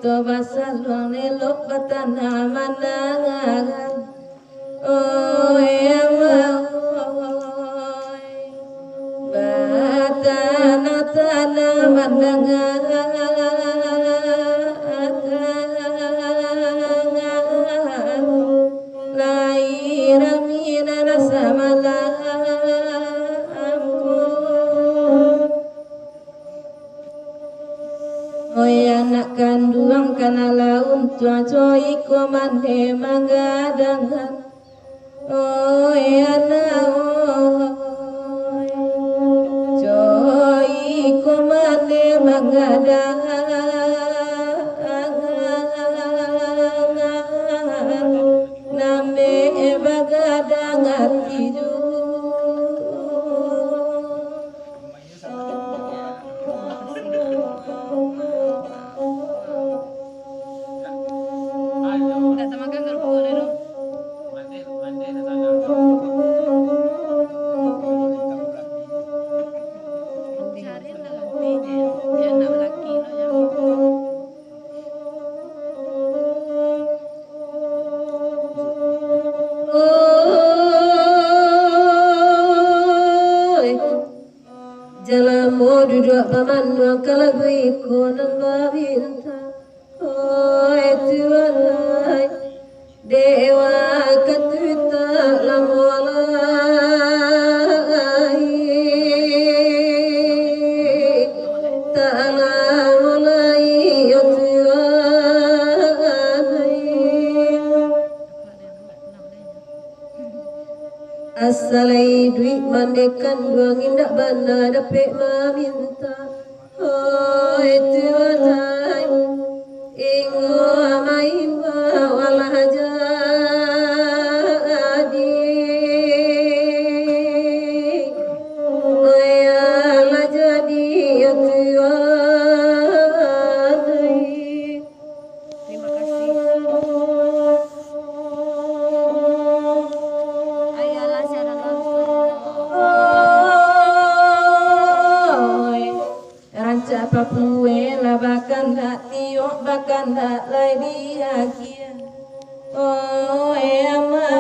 to basalong nilok batana manangan. Oh ema batana tana manangan. Lahir mina rasa anak kandung kana laun tua coy ko mande manggadangan anak coy ko mande manggadangan nambe bagadangan tidur. Duduk paman kalau ikut nambabinta, oh Tuhan dewa ketuta lamolai, tak lamolai ya Tuhan. Asalai duit mandekan duang indak bana dapet maminta. Oh Tuhan ingo main walah jadi oh ya lah jadi ya Tuhan. Terima kasih. Ayalah secara langsung Papue la bakanda tiok bakanda lai dia kia oh ema